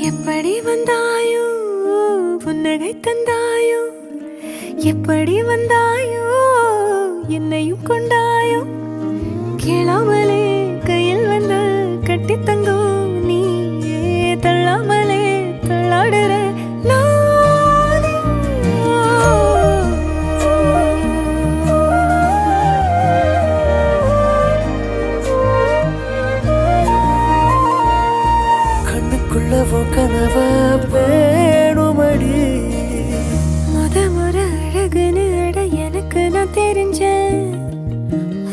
எப்படி வந்தாயோ புன்னகை தந்தாயோ, எப்படி வந்தாயோ என்னையும் கொண்டாயோ, கேளாமலே கையில் வந்த கட்டி தங்கோ நீயே, தள்ளாமலே தள்ளாடுற கனவ வேணுமடி. முறை அழகுன்னு அட எனக்கு நான் தெரிஞ்சேன்,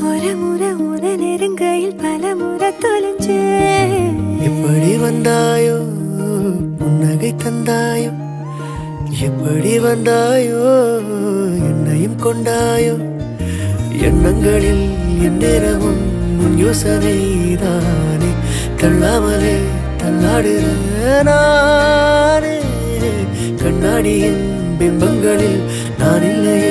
முறை முத நெருங்கையில் பல முறை தொலைஞ்சேன். எப்படி வந்தாயோ புன்னகை தந்தாயோ, எப்படி வந்தாயோ என்னையும் கொண்டாயோ, எண்ணங்களில் எந்நேரமும் யோசனைதானே, தள்ளாமலே தள்ளாடுற நானே, கண்ணாடியின் பிம்பங்களில் நான் இல்லையே.